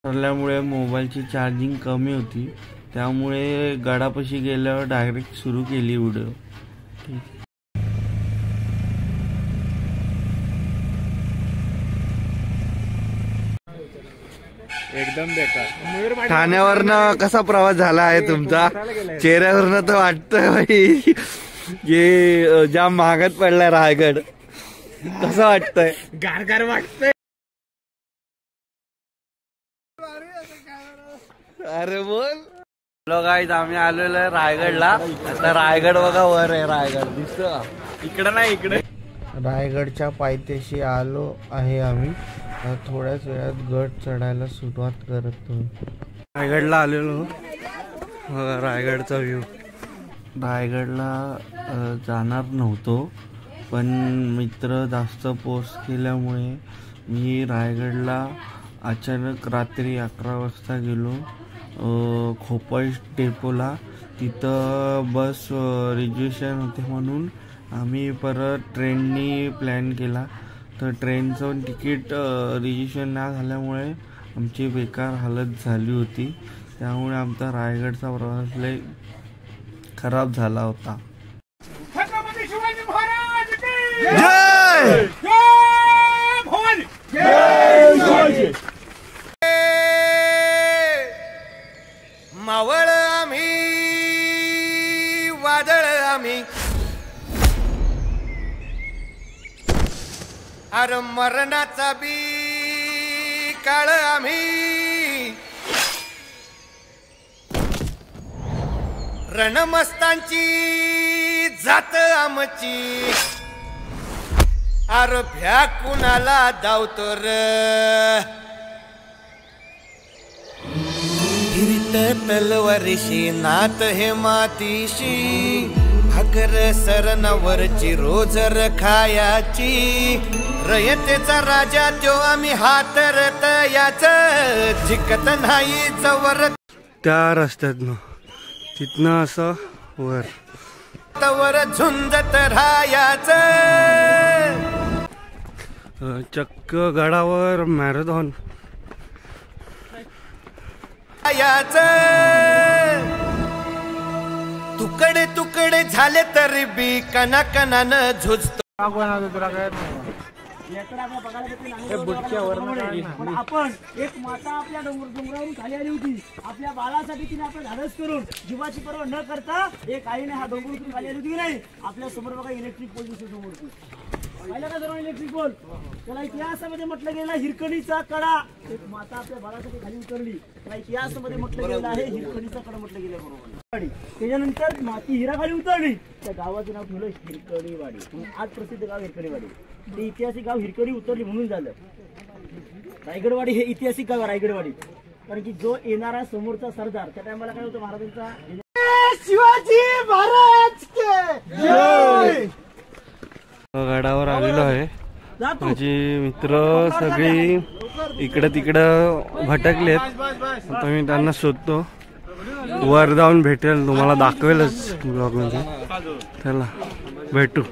ठरल्यामुळे मोबाईलची चार्जिंग कमी होती, त्यामुळे गडापाशी गेल्यावर डायरेक्ट सुरू केली व्हिडिओ। एकदम बेकार। ठाण्यावरनं कसा प्रवास झाला आहे तुमचा? चेहऱ्यावरनं तर वाटतंय भाई की जाम महागात पडलाय रायगड। कसं वाटतंय? गारगार वाटतंय। अरे बोल। हॅलो गाईज, आम्ही आलेलो आहे रायगडला। आता रायगड बघा, वर आहे रायगड, दिसतो इकडे नाही, इकडे। रायगडच्या पायथ्याशी आलो आहे आम्ही। थोड्याच वेळात गड चढायला सुरुवात करतो। रायगडला आलेलो, रायगडचा व्ह्यू। रायगडला जाणार नव्हतो, पण मित्र जास्त पोस्ट केल्यामुळे मी रायगडला अचानक रात्री 11 वाजता गेलो खोपाई डेपोला। तिथं बस रिजर्वेशन होते म्हणून आम्ही परत ट्रेननी प्लॅन केला, तर ट्रेनचं तिकीट रिजर्वेशन न झाल्यामुळे आमची बेकार हालत झाली होती। त्यामुळे आमचा रायगडचा प्रवास लय खराब झाला होता। जय जय मावळ आम्ही, वादळ आम्ही, अरे मरणाचा बी काळ आम्ही, रणमस्तांची जात आमची, अरे भ्या कुणाला धावतो र, फिरत तलवारीशी नात हे मातीशी, भाकर सरणावरची रोजर खायाची, रयतेचा राजा त्यो आम्ही हातरत याच, जिकत नाही जवर त्या रस्त्यातनं तिथनं असं वर तवर झुंजत राहायच। चक्क गडावर मॅरेथॉन याच, तुकडे तुकडे झाले तरी बी कणा कणानं झुजतो। आपण एक माता आपल्या डोंगरावरून खाली आली होती, आपल्या बाळासाठी तिने आपलं धाडस करून जीवाची पर्वा न करता एक आईने हा डोंगर उतरून खाली आली होती की नाही। आपल्या समोर बघा इलेक्ट्रिक पोल दिसतो समोर, पाहिलं का जरा इलेक्ट्रिक पोल? त्याला इतिहासामध्ये म्हटलं गेलं हिरकणीचा कडा। एक माता आपल्या बाळासाठी खाली उतरली, त्याला इतिहासामध्ये म्हटलं गेलं आहे हिरकणीचा कडा म्हटलं गेलं बरोबर। त्याच्यानंतर माती हिरा खाली उतरली, त्या गावाचं नाव ठेवलं हिरकणीवाडी। आज प्रसिद्ध गाव हिरकणीवाडी, ते ऐतिहासिक गाव हिरकणी उतरली म्हणून झालं। रायगडवाडी हे ऐतिहासिक गाव रायगडवाडी, कारण की जो येणारा समोरचा सरदार त्या टायमाला काय होतं महाराजांचा शिवाजी महाराज के जय। गडावर आलेलो आहे, माझी मित्र सगळी इकडे तिकडं भटकलेत। आता मी त्यांना शोधतो, वर जाऊन भेटेल, तुम्हाला दाखवेलच ब्लॉग मध्ये। चला भेटू।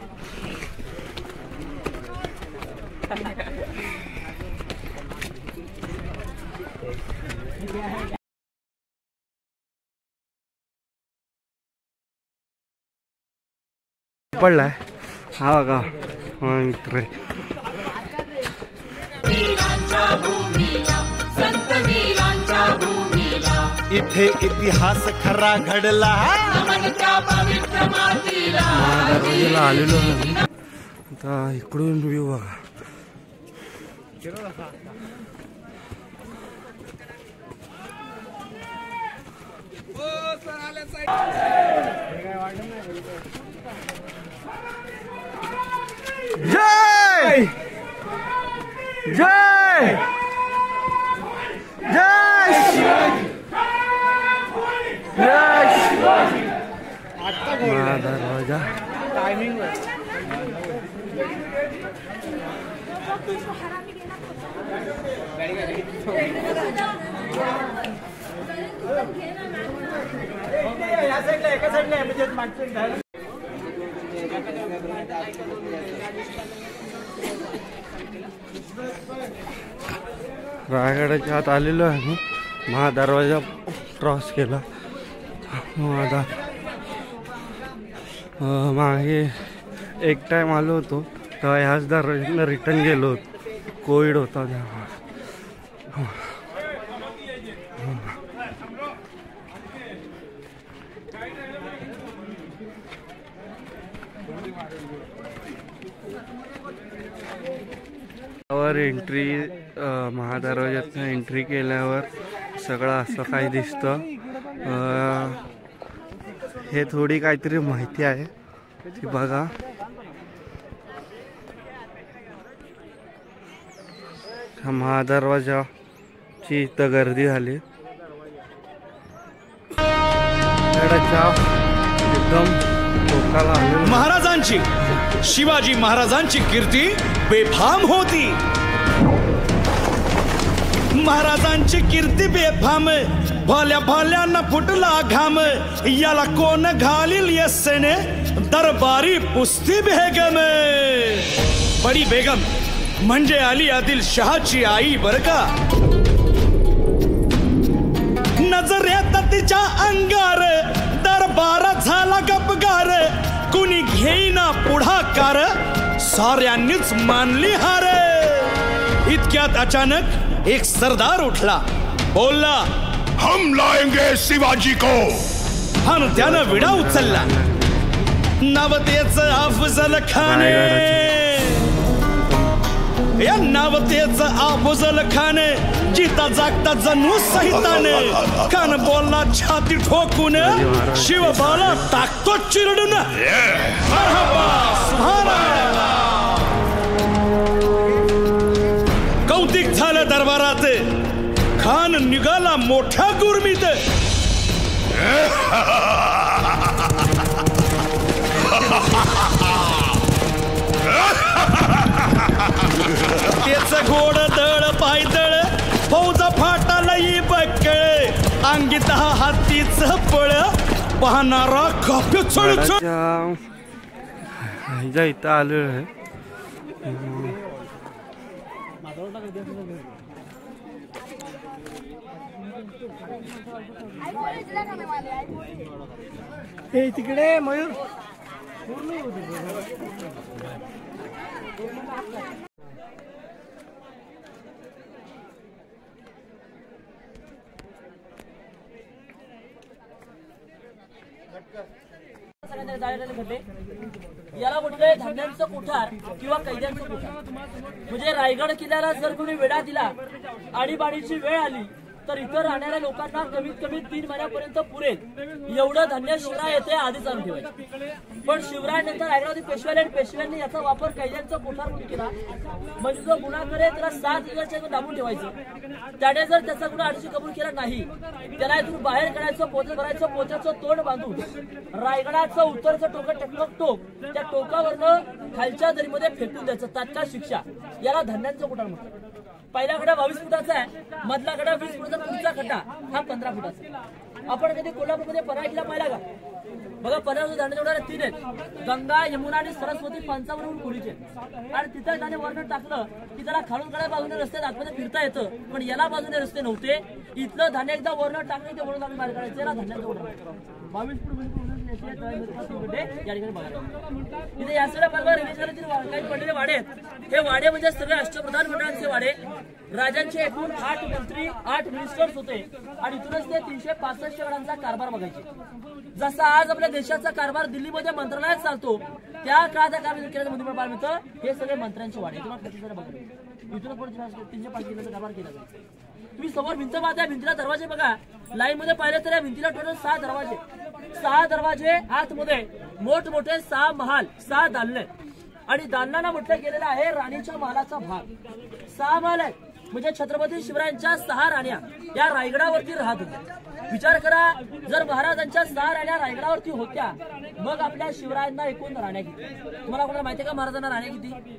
पडलाय हा का मित्र, इथे इतिहास खरा घडला। दरवाजाला आलेलो आहे आता, इकडून व्ह्यू बघा। जय जय जय जय। दरवाजा टाइमिंग या साईडला एका साईडला म्हणजे मागचं रायगडाच्या आत आलेलो आहे मी. महादरवाजा क्रॉस केला. आता मागे एक टाइम आलो होतो तेव्हा ह्याच दरवाजानं रिटर्न गेलो होतो. कोविड होता तेव्हा. एंट्री महादरवाज्यातनं एंट्री केल्यावर सगळं असं काही दिसतं. हे थोडी काहीतरी माहिती आहे ती बघा. महादरवाजाची इथं गर्दी झाली. एकदम टोकाला आले. महाराजांची शिवाजी महाराजांची कीर्ती बेफाम होती. महाराजांची कीर्ती बेफाम, भाल्या भाल्यांना फुटला घाम. याला कोण घालील यस्सेने दरबारी पुस्ती बेगम. बडी बेगम म्हणजे अली आदिल शहाची आई बर का. नजरेत तिच्या अंगार दरबार झाला गपगार. कुणी घेईना पुढाकार, साऱ्यांनीच मानली हार. इतक्यात अचानक एक सरदार उठला, बोलला हम लाएंगे शिवाजी को. आणि त्यानं विडा उचलला. नाव त्याचं अफजल खान. या नाव त्याचं अफजल खान. जिता जागता जणू सहिताने. कान बोलला छाती ठोकून, शिवबाला टाकतो चिरडून. कौतिक झालं दरबारात. खान निघाला मोठ्या गुरमीत. त्याच घोड दळ पायदळ, फौज फाटालाही बक्कळ. अंगीत हातीच पळ, पाहणारा काप्य चढ. इथं आलो आहे. तिकडे मयूर याला म्हटलंय धान्यांचं कोठार किंवा कैद्यांचं कोठार. म्हणजे रायगड किल्ल्याला जर कोणी वेढा दिला, आणीबाणीची वेळ आली तर इतर राहणाऱ्या लोकांना कमीत कमी 3 महिन्यापर्यंत पुरेल एवढं धान्य शिवराय येथे आधीच आणून ठेवायचं. पण शिवराय नंतर रायगडावरती पेशव्याने आणि पेशव्यांनी याचा वापर कैद्यांचा कोठार म्हणून केला. म्हणजे जो गुन्हा करे त्याला 7 दिवसाच्या दाबून ठेवायचं. त्याने जर त्याचा गुन्हा आधीची कबूल केला नाही, त्याला इथून बाहेर काढायचं, पोते भरायचं, पोत्याचं तोंड बांधून रायगडाचं उत्तरचं टोक त्या टोकावरनं खालच्या दरीमध्ये फेकून द्यायचं. तात्काळ शिक्षा. याला धान्यांचं कोठार म्हणतात. पहिला खड्डा 22 फुटाचा आहे, मधला खड्डा 20 फुटाचा, पुढचा खड्डा हा 15 फुटाचा. आपण कधी कोल्हापूरमध्ये पराठीला पाहिला का? बघा, पराठी धान्य जोडणारे 3 आहेत. गंगा, यमुना आणि सरस्वती 5वरून खोलीचे. आणि तिथं त्याने वर्ण टाकलं की त्याला खालून कडे बाजूने रस्ते आतमध्ये फिरता येतं, पण याला बाजूने रस्ते नव्हते. इथलं धान्य एकदा वर्ण टाकलं ते वरून बाहेर काढायचं. याला धान्याचं कोठार. 22 फूट या ठिकाणी बघायला इथे या सगळ्या बरोबर काही पडलेले वाडे आहेत. हे वाडे म्हणजे सगळे अष्टप्रधान मंडळांचे वाडे. राजांचे एकूण 8 मंत्री 8 मिनिस्टर्स होते आणि इथूनच ते 365 गडांचा कारभार बघायचे. जसा आज आपल्या देशाचा कारभार दिल्लीमध्ये मंत्रालयात चालतो, त्या काळाचा कारभार केल्याचं मंत्री पाहायला मिळतं. हे सगळे मंत्र्यांचे वाडे तुम्हाला बघा. इथून पुढे 305 किलोचा कारभार केला जातो. तुम्ही समोर भिंत पाहता, भिंतीला दरवाजे बघा. लाईन मध्ये पाहिले तर या भिंतीला टोटल 6 दरवाजे. 6 दरवाजे. आतमध्ये मोठमोठे 6 महाल, 6 दालने. आणि दालनांना म्हटलं गेलेलं आहे राणीच्या महालाचा भाग. 6 महाल आहेत. म्हणजे छत्रपती शिवरायांच्या 6 राण्या या रायगडावरती राहत होत्या. विचार करा, जर महाराजांच्या 6 राण्या रायगडावरती होत्या, मग आपल्या शिवरायांना एकूण राण्या किती? तुम्हाला कोणाला माहिती आहे का महाराजांना राण्या किती?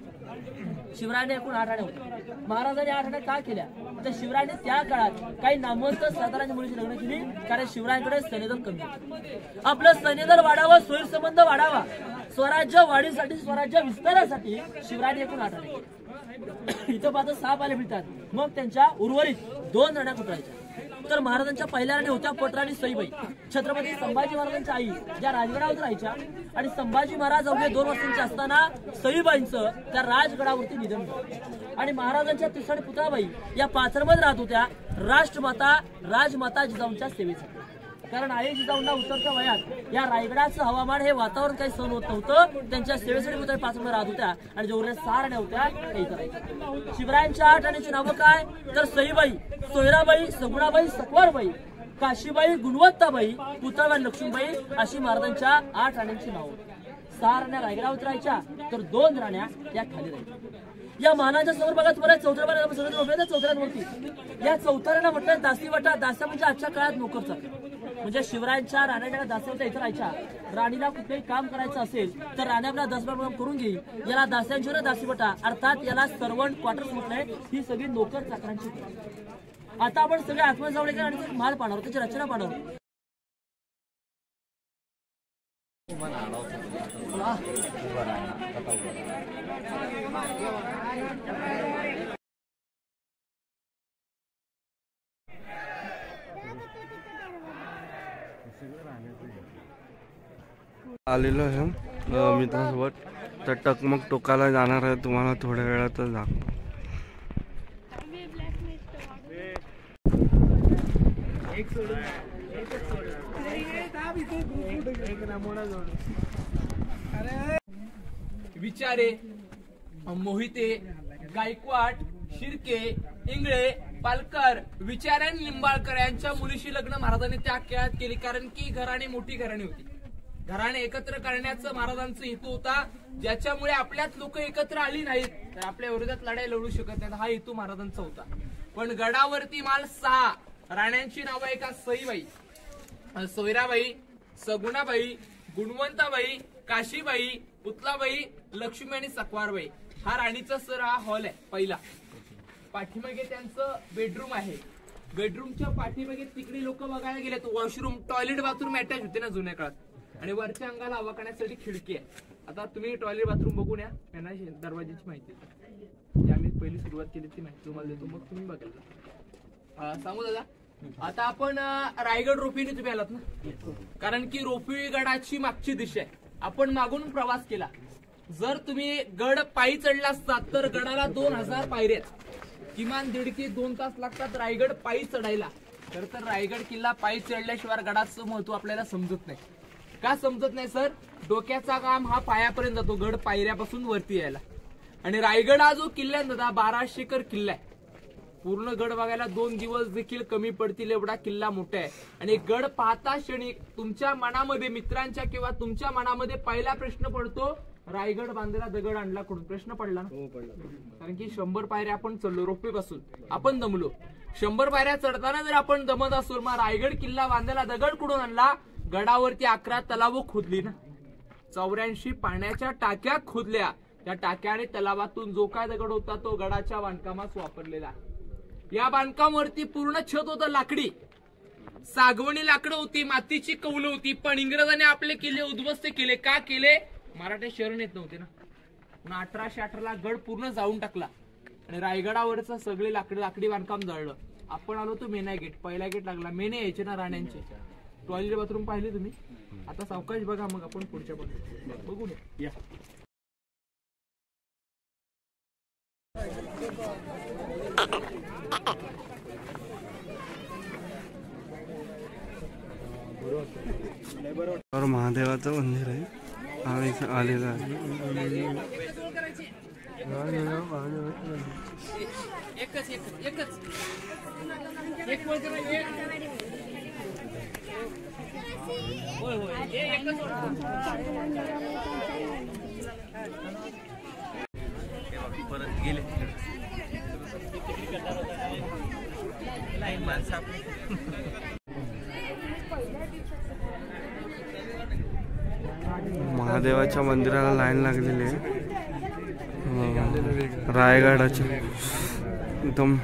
शिवरायाने एकूण 8 राण्या होत्या. महाराजांनी 8 राण्या का केल्या? तर शिवरायाने त्या काळात काही नामवंत सरदारांच्या मुलीची लग्न केली, कारण शिवरायांकडे सैन्यदल कमी होते. आपलं सैन्यदल वाढावं, सोयीसंबंध वाढावा, स्वराज्य वाढीसाठी, स्वराज्य विस्तारासाठी शिवरायाने एकूण 8 राण्या केल्या. इथं पाहता 6 पायऱ्या मिळतात. मग त्यांच्या उर्वरित 2 राण्या कुठरायच्या. तर महाराजांच्या पहिल्या राणी होत्या पटराणी सईबाई. छत्रपती संभाजी महाराजांच्या आई ज्या राजगडावर राहायच्या आणि संभाजी महाराज अवघे 2 वर्षांचे असताना सईबाईंचं त्या राजगडावरती निधन झालं. आणि महाराजांच्या तिसरी पुतळाबाई या पाथरमध्ये राहत होत्या राजमाता जिजाऊंच्या सेवेसाठी. कारण आई जिजाऊंना उतरत्या वयात या रायगडाचं हवामान हे वातावरण काही सहन होत नव्हतं. त्यांच्या सेवेसाठी पुतळे पाथरमध्ये राहत होत्या आणि जेवढ्या 6 राण्या होत्या काही करायच्या. शिवरायांच्या 8 राण्यांची नावं काय तर सईबाई, सोयराबाई, सगुणाबाई, सकवारबाई, काशीबाई, गुणवत्ताबाई, पुतळबाई, लक्ष्मीबाई अशी महाराजांच्या 8 राण्यांची नावं. 6 राण्या रायगडावर राहायच्या तर 2 राण्या या खाली राहायच्या. या महानाच्या समोर बघा तुम्हाला चौथऱ्यांवरती या चौथऱ्यांना म्हटलं दासीवाटा. दासा म्हणजे आजच्या काळात नोकरचा. म्हणजे शिवरायांच्या राण्या दास्यावरच्या इथं राहायच्या. राणीला कुठलंही काम करायचं असेल तर राणी आपला 10 काम करून घेईल. याला दास्यांची दासीवाटा अर्थात याला सर्वंट क्वार्टर्स म्हटलंय. ही सगळी नोकर चाकरांची. आता आपण सगळे आत्महत्या जाऊन एका राणीचा माल पाहणार, त्याची रचना पाहणार. आलेलो आहे मित्रांसोबत. तर टकमक टोकाला जाणार आहे. तुम्हाला थोड्या वेळातच दाखवतो. विचारे, मोहिते, गायकवाड, शिर्के, इंगळे, पालकर, विचारे आणि लिंबाळकर यांच्या मुलीशी लग्न महाराजांनी त्या काळात केली. कारण की घराणे मोठी घराणी होती. घराणे एकत्र करण्याचा महाराजांचा हेतू होता. ज्याच्यामुळे आपल्यात लोक एकत्र आली नाहीत तर आपल्या विरोधात लढाई लढू शकत नाहीत. हा हेतू महाराजांचा होता. पण गडावरती माल 6 राण्यांची नावं आहे का सईबाई, सोयराबाई, सगुणाबाई, गुणवंताबाई, काशीबाई, पुतलाबाई, लक्ष्मी आणि सकवारबाई. हा राणीचा सर हा हॉल आहे पहिला. पाठीमागे त्यांचं बेडरूम आहे. बेडरूमच्या पाठीमागे तिकडे लोक बघायला गेलेत वॉशरूम, टॉयलेट, बाथरूम अटॅच होते ना जुन्या काळात. आणि वरच्या अंगाला हवा करण्यासाठी खिडकी आहे. आता तुम्ही टॉयलेट बाथरूम बघून या. त्यांना दरवाजाची माहिती जी आम्ही पहिली सुरुवात केली ती माहिती तुम्हाला देतो, मग तुम्ही बघायला सांगू दादा. आता आपण रायगड रोपीने तुम्ही आलात ना, कारण की रोपी गडाची मागची दिशा आहे. आपण मागून प्रवास केला. जर तुम्ही गड पायी चढला असतात तर गडाला 2000 पायऱ्या, किमान 1.5 ते 2 तास लागतात रायगड पायी चढायला. तर रायगड किल्ला पायी चढल्याशिवाय गडाचं महत्व आपल्याला समजत नाही. का समजत नाही सर? डोक्याचा काम हा पायापर्यंत जातो गड पायऱ्यापासून वरती यायला. आणि रायगड हा जो किल्ला दादा 1200 एकर किल्ला आहे. पूर्ण गड बघायला 2 दिवस देखील कमी पडतील एवढा किल्ला मोठा आहे. आणि गड पाहता क्षणी तुमच्या मनामध्ये, मित्रांच्या किंवा तुमच्या मनामध्ये पहिला प्रश्न पडतो, रायगड बांधलेला दगड आणला कुठून? प्रश्न पडला ना? कारण की 100 पायऱ्या आपण चढलो रोपवे पासून, आपण दमलो. 100 पायऱ्या चढताना जर आपण दमत असतो मग रायगड किल्ला बांधायला दगड कुठून आणला? गडावरती 11 तलाव खोदली ना, 84 पाण्याच्या टाक्या खोदल्या. त्या टाक्या आणि तलावातून जो काय दगड होता तो गडाच्या बांधकामात वापरलेला. या बांधकामावरती पूर्ण छत होतं लाकडी, सागवणी लाकडं होती, मातीची कौलं होती. पण इंग्रजांनी आपले किल्ले उद्ध्वस्त केले. का केले? मराठे शरण येत नव्हते ना. 1818 ला गड पूर्ण जाळून टाकला आणि रायगडावरचं सगळे लाकडी बांधकाम जळलं. आपण आलो तो मेना गेट, पहिला गेट लागला. मेने यायचे ना राण्यांचे. टॉयलेट बाथरूम पाहिले तुम्ही? आता सावकाश बघा, मग आपण पुढच्या बघू या. महादेवाचं मंदिर आहे. आम्ही इथे आलेलो आहे. परत गेले महादेवाच्या मंदिराला लाईन लागलेली आहे. रायगडाच्या एकदम